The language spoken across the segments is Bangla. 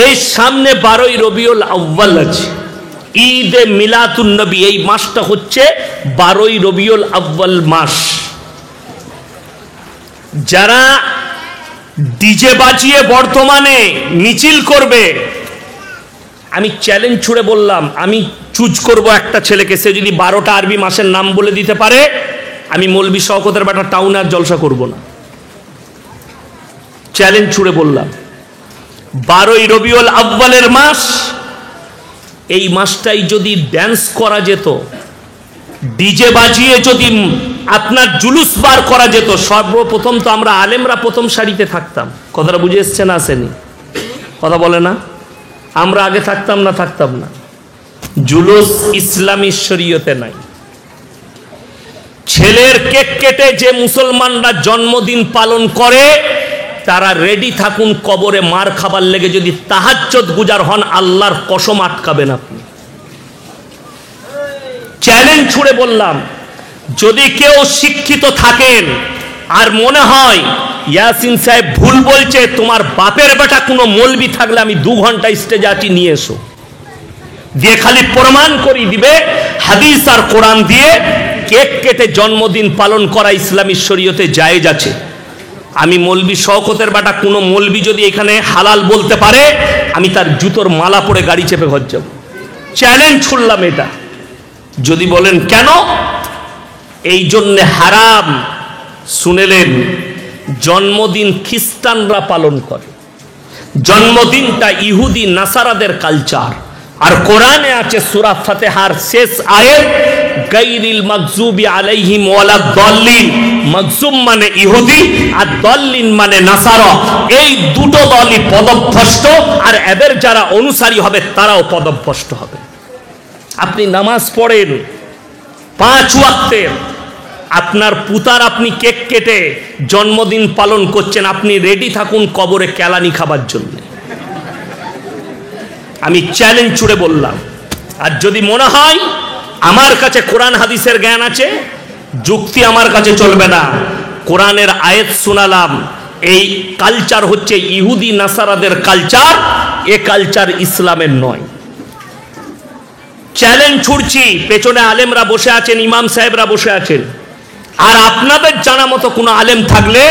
এই সামনে 12ই রবিউল আউয়াল আছে, ঈদে মিলাদুন নবী। এই মাসটা হচ্ছে 12ই রবিউল আউয়াল মাস। যারা ডিজে বাজিয়ে বর্তমানে মিছিল করবে, আমি চ্যালেঞ্জ ছুড়ে বললাম, আমি চুজ করব একটা ছেলেকে, সে যদি 12টা আরবি মাসের নাম বলে দিতে পারে, আমি মৌলভী শওকতের বেটা টাউনে আর জলসা করব না। চ্যালেঞ্জ ছুড়ে বললাম, 12ই রবিউল আউয়ালের মাস, এই মাসটাই যদি ড্যান্স করা যেত, ডিজে বাজিয়ে যদি আপনার জুলুস বার করা যেত, সর্বপ্রথম তো আমরা আলেমরা প্রথম সারিতে থাকতাম। কথাটা বুঝে এসছে না আসেনি? কথা বলে না? আমরা আগে থাকতাম না? থাকতাম না। জুলুস ইসলামী শরীয়তে নাই। ছেলের কেক কেটে যে মুসলমানরা জন্মদিন পালন করে, তারা রেডি থাকুন কবরে মার খাবার লেগে। যদি তাহাজ্জুদ গুজার হন, আল্লাহর কসম আটকাবেন আপনি। চ্যালেঞ্জ ছুড়ে বললাম, যদি কেউ শিক্ষিত থাকেন আর মনে হয় ইয়াসিন সাহেব ভুল বলছে, তোমার বাপের বেটা কোনো মৌলবি থাকলে আমি 2 ঘন্টা স্টেজে আছি, নিয়ে এসো। দিয়ে খালি প্রমাণ করি দিবে হাদিস আর কোরআন দিয়ে, কেক কেটে জন্মদিন পালন করা ইসলামী শরীয়তে জায়েজ আছে। আমি মৌলভী শওকতের বেটা কোনো মৌলবি যদি এখানে হালাল বলতে পারে, আমি তার জুতোর মালা পরে গাড়ি চেপে ঘর যাব। চ্যালেঞ্জ ছুড়লাম এটা। যদি বলেন কেন, এই জন্যে হারাম। শুনেলেন, জন্মদিন খ্রিস্টানরা পালন করে, জন্মদিনটা ইহুদি নাসারাদের কালচার। আর কোরআনে আছে সূরা ফাতিহার শেষ আয়াত, গায়রিল মাগজুবি আলাইহিম ওয়ালাদ দাল্লিন। মাগজুব মানে ইহুদি আর দাল্লিন মানে নাসারা। এই দুটো দলই পদভ্রষ্ট, আর এদের যারা অনুসারী হবে তারাও পদভ্রষ্ট হবে। আপনি নামাজ পড়েন 5 ওয়াক্তের, আপনার পুতার আপনি কেক কেটে জন্মদিন পালন করছেন, আপনি রেডি থাকুন কবরে কেলানি খাবার জন্য। আমি চ্যালেঞ্জ ছুড়ে বললাম। আর যদি মনে হয় আমার কাছে কোরআন হাদিসের জ্ঞান আছে, যুক্তি আমার কাছে চলবে না। কোরআনের আয়াত শোনালাম, এই কালচার হচ্ছে ইহুদি নাসারাদের কালচার, এ কালচার ইসলামের নয়। চ্যালেঞ্জ ছুড়ছি, পেছনে আলেমরা বসে আছেন, ইমাম সাহেবরা বসে আছেন, আর আপনাদের জানা মতো কোনো আলেম থাকলে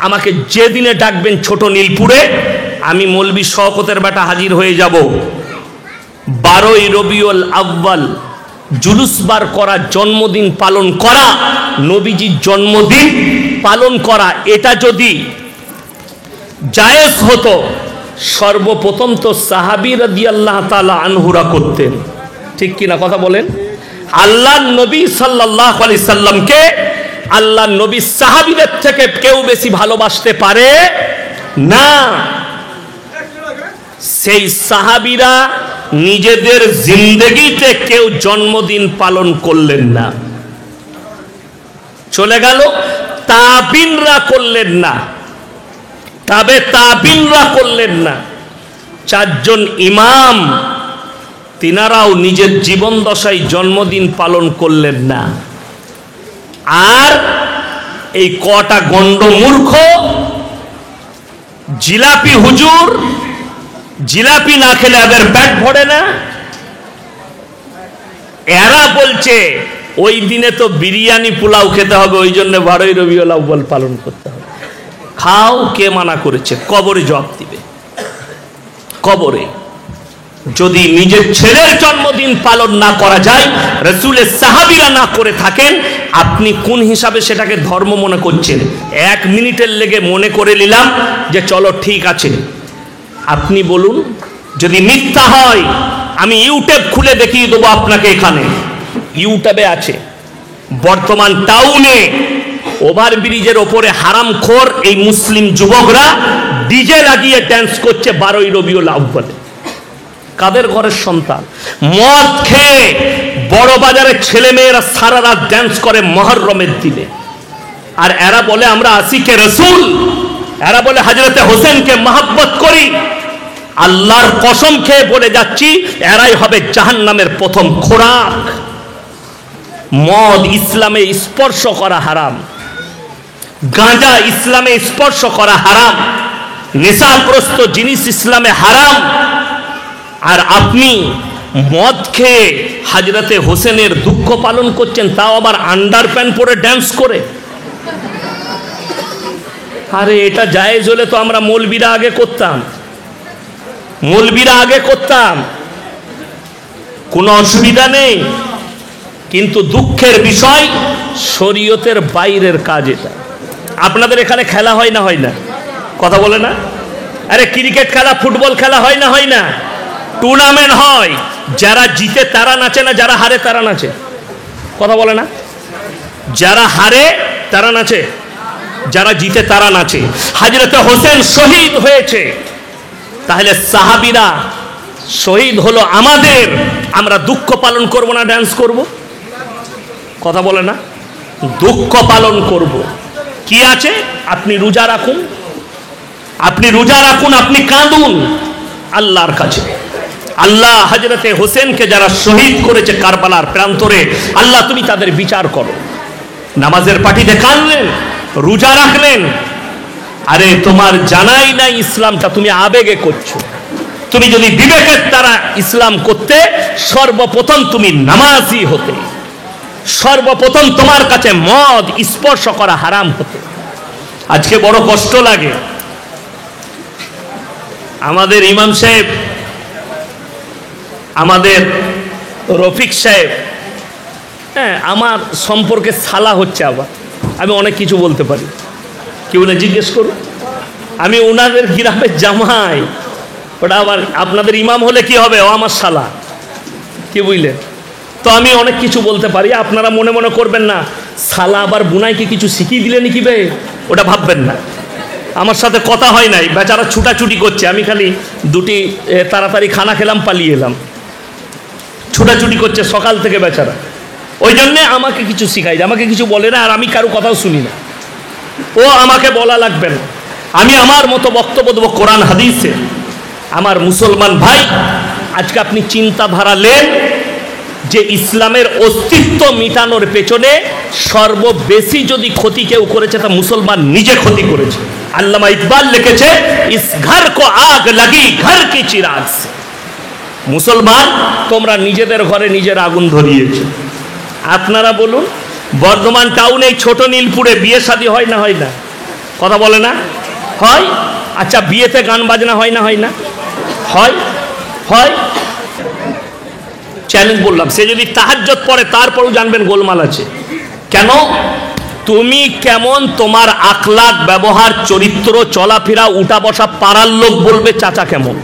আমাকে যেদিনে ডাকবেন ছোট নীলপুরে, আমি মৌলভী শওকতের বেটা হাজির হয়ে যাব। 12ই রবিউল আউয়াল জুলুস বার করা, জন্মদিন পালন করা, নবীজির জন্মদিন পালন করা, এটা যদি জায়েজ হতো, সর্বপ্রথম তো সাহাবী রাদিয়াল্লাহু তাআলা আনহুরা করতেন। ঠিক কিনা কথা বলেন? আল্লাহর নবী সাল্লাল্লাহু আলাইহি সাল্লামকে আল্লাহর নবী সাহাবীদের থেকে কেউ বেশি ভালোবাসতে পারে না। সেই সাহাবীরা নিজেদের জিন্দেগিতে কেউ জন্মদিন পালন করলেন না। চলে গেল, তাবিনরা করলেন না, তাবিনরা করলেন না। 4 জন ইমাম, তিনারাও নিজের জীবন দশায় জন্মদিন পালন করলেন না। আর এই কটা গন্ডমূর্খ জিলাপি হুজুর, জিলাপি না খেলে এদের পেট ভরে না। এরা বলছে ওই দিনে তো বিরিয়ানি পোলাও খেতে হবে, ওই জন্য 12ই রবিউল আউয়াল পালন করতে হবে। খাও, কে মানা করেছে? কবরে জবাব দিবে। কবরে যদি নিজের ছেলের জন্মদিন পালন না করা যায়, রাসূলের সাহাবীরা না করে থাকেন, আপনি কোন হিসাবে সেটাকে ধর্ম মনে করছেন? 1 মিনিটের লেগে মনে করে নিলাম যে চলো ঠিক আছে। আপনি বলুন, যদি মিথ্যা হয় আমি ইউটিউব খুলে দেখিয়ে দেবো আপনাকে। এখানে ইউটিউবে আছে, বর্তমান টাউনে ওভারব্রিজের ওপরে হারামখোর এই মুসলিম যুবকরা ডিজে লাগিয়ে ড্যান্স করছে 12ই রবিউল আউয়ালে। কাদের ঘরের সন্তান? মদ খেয়ে বড় বাজারের ছেলে মেয়েরা সারা রাত ড্যান্স করে মুহররমের দিনে। আর এরা বলে আমরা আশিকে রাসূল, এরা বলে হযরতে হোসেনকে মহব্বত করি। আল্লাহর কসম খেয়ে বলে যাচ্ছি, এরাই হবে জাহান্নামের প্রথম খোরাক। মদ ইসলামে স্পর্শ করা হারাম, গাঁজা ইসলামে স্পর্শ করা হারাম, নেশাগ্রস্ত জিনিস ইসলামে হারাম, আর আপনি মদ খেয়ে হযরতে হোসেনের দুঃখ পালন করছেন, তাও আবার আন্ডার প্যান্ট পরে ড্যান্স করে। আরে এটা জায়েজ হলে তো আমরা মৌলবীরা আগে করতাম, কোনো অসুবিধা নেই। কিন্তু দুঃখের বিষয় শরীয়তের বাইরের কাজ এটা। আপনাদের এখানে খেলা হয় না? কথা বলে না? আরে ক্রিকেট খেলা, ফুটবল খেলা হয় না? টুর্নামেন্ট হয়, যারা জিতে তারা নাচে না, যারা হারে তারা নাচে। কথা বলে না? যারা হারে তারা নাচে, যারা জিতে তারা নাচে। হযরতে হোসেন শহীদ হয়েছে, তাহলে সাহাবীরা শহীদ হলো আমাদের, আমরা দুঃখ পালন করব না ড্যান্স করব? কথা বলে না? দুঃখ পালন করব। কি আছে? আপনি রোজা রাখুন, আপনি কাঁদুন আল্লাহর কাছে। আল্লাহ হযরতে হোসেনকে যারা শহীদ করেছে কারবালার প্রান্তরে, আল্লাহ তুমি তাদের বিচার করো। নামাজের পাটিতে কাঁদলেন, রোজা রাখলেন, আরে তোমার জানাই নাই ইসলামটা, তুমি আবেগে করছো। তুমি যদি বিবেকের দ্বারা ইসলাম করতে, সর্বপ্রথম তুমি নামাজি হতে, সর্বপ্রথম তোমার কাছে মদ স্পর্শ করা হারাম হতো। আজকে বড় কষ্ট লাগে, আমাদের ইমাম সাহেব, আমাদের রফিক সাহেব, হ্যাঁ আমার সম্পর্কে সালা হচ্ছে, আবার আমি অনেক কিছু বলতে পারি, কেউ না জিজ্ঞেস করুন। আমি ওনাদের গ্রামের জামাই, ওটা আবার আপনাদের ইমাম হলে কি হবে, ও আমার সালা, কি বুঝলেন? তো আমি অনেক কিছু বলতে পারি। আপনারা মনে মনে করবেন না সালা আবার বুনাইকে কিছু শিখিয়ে দিলেন কি বে, ওটা ভাববেন না। আমার সাথে কথা হয় নাই, বেচারা ছুটাছুটি করছে, আমি খালি দুটি তাড়াতাড়ি খানা খেলাম, পালিয়ে এলাম, ছুটাছুটি করছে সকাল থেকে বেচারা। ওই জন্যে আমাকে কিছু শিখাই, আমাকে কিছু বলে না, আর আমি কারো কথাও শুনি না, ও আমাকে বলা লাগবে না। আমি আমার মতো বক্তব্য দেবো কোরআন হাদিসে। আমার মুসলমান ভাই, আজকে আপনি চিন্তাধারা নেন যে ইসলামের অস্তিত্ব মিটানোর পেছনে সর্ববেশি যদি ক্ষতি কেউ করেছে তা মুসলমান নিজে ক্ষতি করেছে। আল্লামা ইকবাল লিখেছে, ইস ঘর কো আগ লাগি ঘর কি চিরাগ সে। মুসলমান, তোমরা নিজেদের ঘরে নিজের আগুন ধরিয়েছো। আপনারা বলুন, বর্ধমান টাউনে ছোট নীলপুরে বিয়ে শাদী হয় না? কথা বলে না? হয়। আচ্ছা, বিয়েতে গান বাজনা হয় না? হয়। চ্যালেঞ্জ বললাম, সে যদি তাহাজ্জুদ পড়ে তারপরও জানবেন গোলমাল আছে। কেন? তুমি কেমন, তোমার আখলাক, ব্যবহার, চরিত্র, চলাফেরা, উঠা বসা পাড়ার লোক বলবে চাচা কেমন।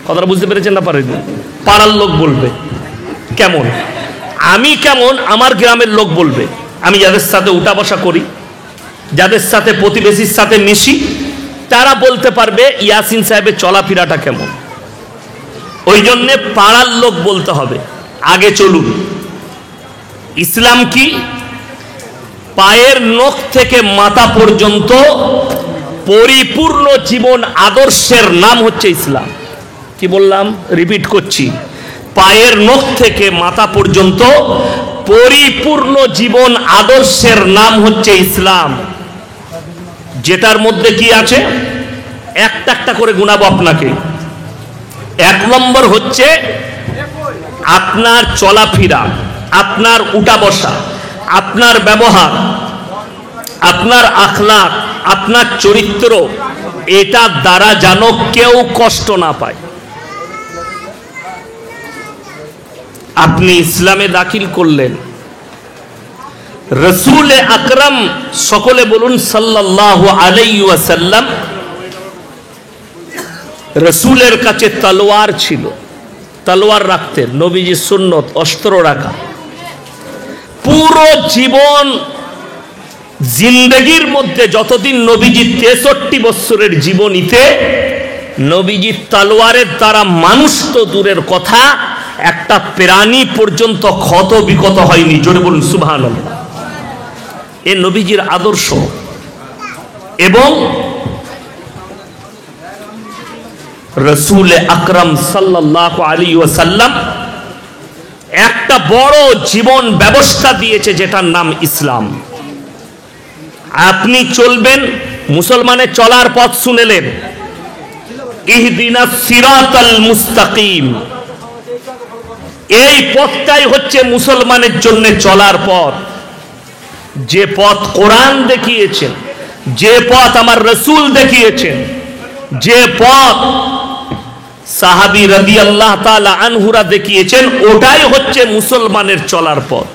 কথাটা বুঝতে পেরেছেন না? পারেন? পাড়ার লোক বলবে কেমন, আমি কেমন আমার গ্রামের লোক বলবে। আমি যাদের সাথে উঠা বসা করি, যাদের সাথে প্রতিবেশীর সাথে মিশি, তারা বলতে পারবে ইয়াসিন সাহেবের চলাফেরাটা কেমন। ওই জন্যে পাড়ার লোক বলতে হবে। আগে চলুন, ইসলাম কি? পায়ের নখ থেকে মাথা পর্যন্ত পরিপূর্ণ জীবন আদর্শের নাম হচ্ছে ইসলাম। কি বললাম? রিপিট করছি, পায়ের নখ থেকে মাথা পর্যন্ত পরিপূর্ণ জীবন আদর্শের নাম হচ্ছে ইসলাম। যেটার মধ্যে কি আছে একটা একটা করে গুনাবো আপনাকে। এক নম্বর হচ্ছে আপনার চলাফেরা, আপনার উঠা বসা, আপনার ব্যবহার, আপনার আখলাক, আপনার চরিত্র, এটা দ্বারা যেন কেউ কষ্ট না পায়। আপনি ইসলামে দাখিল করলেন, রসুল আকরাম, সকলে বলুন সাল্লাল্লাহু আলাইহি ওয়াসাল্লাম, রসুলের কাছে তলোয়ার ছিল, তলোয়ার রাখতেন। নবীজি সুন্নত অস্ত্র রাখা। পুরো জীবন জিন্দগির মধ্যে যতদিন নবীজি 63 বছরের জীবনীতে নবীজি তলোয়ারের দ্বারা মানুষ তো দূরের কথা, একটা প্রাণী পর্যন্ত ক্ষত বিক্ষত হয়নি। জোরে বলুন সুবহানাল্লাহ। এ নবীজির আদর্শ। এবং রসুল আকরাম সাল্লাল্লাহু আলাইহি ওয়াসাল্লাম একটা বড় জীবন ব্যবস্থা দিয়েছে, যেটার নাম ইসলাম। আপনি চলবেন, মুসলমানের চলার পথ শুনেলেন, ইহদিনাস সিরাতাল মুস্তাকিম। এই পথটাই হচ্ছে মুসলমানের জন্য চলার পথ। যে পথ কোরআন দেখিয়েছেন, যে পথ আমার রাসূল দেখিয়েছেন, যে পথ সাহাবী রাদিয়াল্লাহু তাআলা আনহুরা দেখিয়েছেন, ওটাই হচ্ছে মুসলমানের চলার পথ।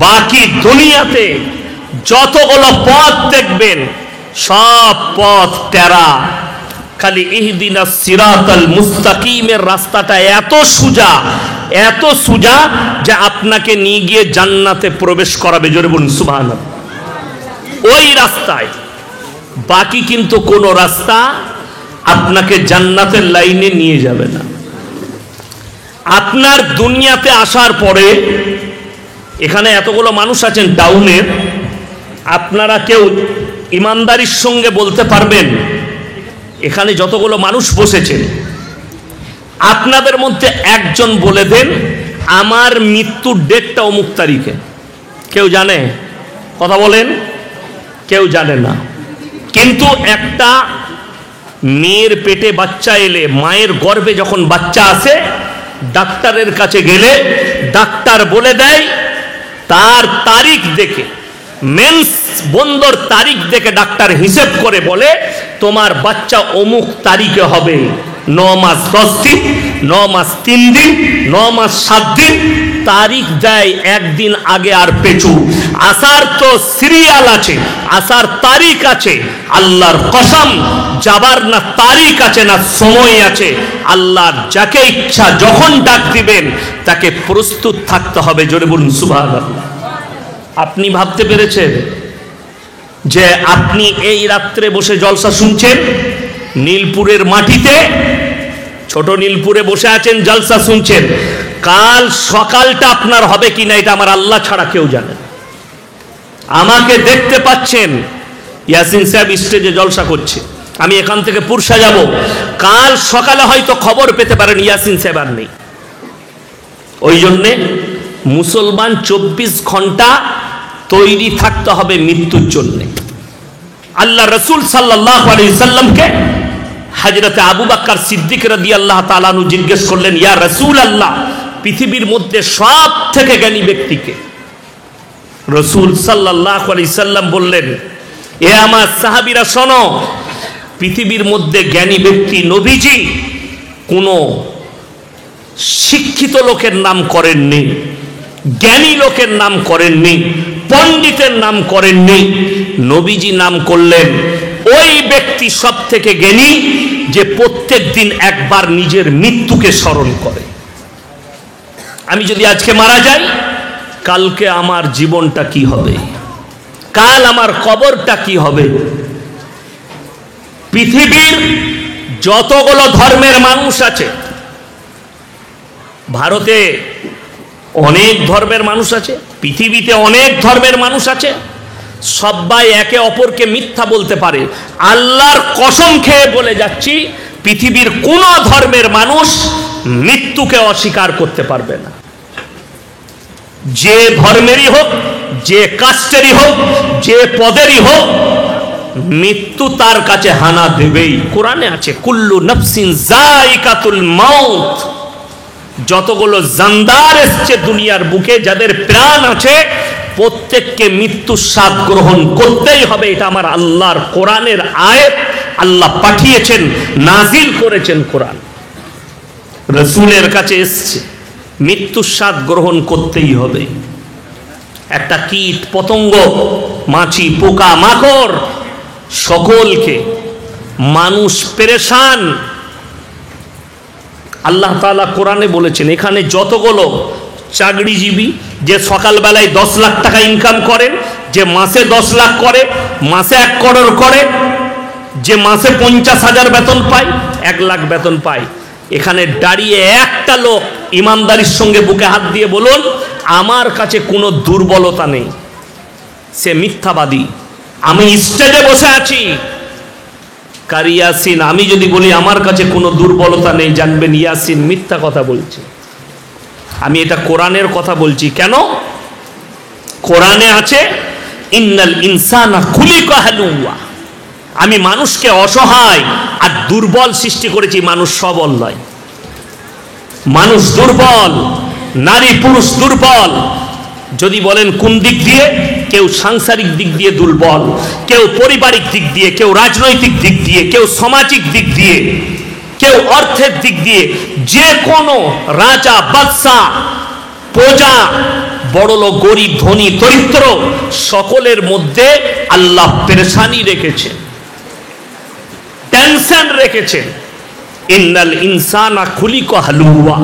বাকি দুনিয়াতে যতগুলো পথ দেখবেন সব পথ তেরা। খালি ইহদিনাস সিরাতাল মুস্তাকিমের রাস্তাটা এত সোজা, এত সোজা যে আপনাকে নিয়ে গিয়ে জান্নাতে প্রবেশ করাবে। জোরে বলুন সুবহানাল্লাহ। ওই রাস্তায়, বাকি কিন্তু কোন রাস্তা আপনাকে জান্নাতের লাইনে নিয়ে যাবে না। আপনার দুনিয়াতে আসার পরে এখানে এতগুলো মানুষ আছেন টাউনের, আপনারা কেউ ইমানদারির সঙ্গে বলতে পারবেন এখানে যতগুলো মানুষ বসেছেন আপনাদের মধ্যে একজন বলে দেন আমার মৃত্যুর ডেটটা অমুক তারিখে? কেউ জানে? কথা বলেন। কেউ জানে না। কিন্তু একটা মেয়ের পেটে বাচ্চা এলে, মায়ের গর্ভে যখন বাচ্চা আসে, ডাক্তারের কাছে গেলে ডাক্তার বলে দেয় তার তারিখ দেখে, মেন্স বন্ধর তারিখ দেখে ডাক্তার হিসেব করে বলে তোমার বাচ্চা অমুক তারিখে হবে। 9 মাস 10 দিন, 9 মাস 3 দিন, 9 মাস 7 দিন, তারিখ দেয় একদিন আগে আর পেছু। আসার তো সিরিয়াল আছে, আসার তারিখ আছে। আল্লাহর কসম, যাবার না তারিখ আছে না সময় আছে। আল্লাহ যাকে ইচ্ছা যখন ডাক দিবেন তাকে প্রস্তুত থাকতে হবে। জোরে বলুন সুবহানাল্লাহ। আপনি ভাবতে পেরেছেন যে আপনি এই রাত্রে বসে জলসা শুনছেন নীলপুরের মাটিতে, ছোট নীলপুরে বসে আছেন, জলসা শুনছেন। কাল সকালটা আপনার হবে কিনা এটা আমার আল্লাহ ছাড়া কেউ জানে। আমাকে দেখতে পাচ্ছেন ইয়াসিন সাহেব স্টেজে জলসা করছে, আমি এখান থেকে পুরসা যাব, কাল সকালে হয়তো খবর পেতে পারেন ইয়াসিন সাহেব আর নেই। ওই জন্যে মুসলমান 24 ঘন্টা তৈরি থাকতে হবে মৃত্যুর জন্য। আল্লাহ রাসূল সাল্লাল্লাহু আলাইহি সাল্লামকে হযরতে আবু বকর সিদ্দিক রাদিয়াল্লাহু তাআলা আনহু জিজ্ঞেস করলেন, ইয়া রাসূলুল্লাহ, পৃথিবীর মধ্যে সব থেকে জ্ঞানী ব্যক্তিকে? রাসূল সাল্লাল্লাহু আলাইহি সাল্লাম বললেন, এ আমার সাহাবীরা শোনো, পৃথিবীর মধ্যে জ্ঞানী ব্যক্তি নবীজি কোন শিক্ষিত লোকের নাম করেননি, জ্ঞানী লোকের নাম করেননি, পণ্ডিতের নাম করেননি। নবীজি নাম করলেন ওই ব্যক্তি সব থেকে জ্ঞানী যে প্রত্যেক দিন একবার নিজের মৃত্যুকে স্মরণ করে। আমি যদি আজকে মারা যাই, কালকে আমার জীবনটা কি হবে, কাল আমার কবরটা কি হবে। পৃথিবীর যতগুলো ধর্মের মানুষ আছে, ভারতে অনেক ধর্মের মানুষ আছে, পৃথিবীতে অনেক ধর্মের মানুষ আছে, সবাই একে অপরকে মিথ্যা বলতে পারে। আল্লাহর কসম খেয়ে বলে যাচ্ছি, পৃথিবীর কোন ধর্মের মানুষ মৃত্যুকে অস্বীকার করতে পারবে না। যে ধর্মেরই হোক, যে কাস্টেরই হোক, যে পদেরই হোক, মৃত্যু তার কাছে হানা দেবেই। কোরআনে আছে কুল্লু নাফসিন যায়িকাতুল মাউত। যতগুলো জানদার এসছে দুনিয়ার বুকে, যাদের প্রাণ আছে, প্রত্যেককে মৃত্যুর স্বাদ গ্রহণ করতেই হবে। এটা আমার আল্লাহর কোরআনের আয়াত, আল্লাহ পাঠিয়েছেন, নাজিল করেছেন কোরআন, রাসূলের কাছে এসছে, মৃত্যুর স্বাদ গ্রহণ করতেই হবে। একটা কীট পতঙ্গ, মাছি, পোকা মাকড়, সকলকে মানুষ পেরেশান। আল্লাহ তাআলা কোরআনে বলেছেন, এখানে যতগুলো চাকরিজীবী যে সকালবেলায় 10 লাখ টাকা ইনকাম করেন, যে মাসে 10 লাখ করে, মাসে 1 করোড় করে, যে মাসে 50,000 বেতন পায়, 1 লাখ বেতন পায়, এখানে দাঁড়িয়ে একটা লোক ইমানদারির সঙ্গে বুকে হাত দিয়ে বলুন আমার কাছে কোনো দুর্বলতা নেই, সে মিথ্যাবাদী। আমি স্টেজে বসে আছি, কার ইয়াসিন, আমি যদি বলি আমার কাছে কোনো দুর্বলতা নেই, জানবেন ইয়াসিন মিথ্যা কথা বলছে। আমি এটা কোরআনের কথা বলছি। কেন? কোরআনে আছে ইন্নাল ইনসানা খুলিকা হালুয়া, আমি মানুষকে অসহায় আর দুর্বল সৃষ্টি করেছি, মানুষ সবল নয়। মানুষ দুর্বল, নারী পুরুষ দুর্বল। যদি বলেন কোন দিক দিয়ে, কেউ সাংসারিক দিক দিয়ে দুর্বল, কেউ পারিবারিক দিক দিয়ে, কেউ রাজনৈতিক দিক দিয়ে, কেউ সামাজিক দিক দিয়ে, কেউ অর্থের দিক দিয়ে। যে কোনো রাজা বাদশা প্রজা, বড়লোক গরিব ধনী দরিদ্র, সকলের মধ্যে আল্লাহ পেরেশানি রেখেছেন, টেনশন রেখেছেন। ইন্নাল ইনসানা খুলিকা হালুয়া।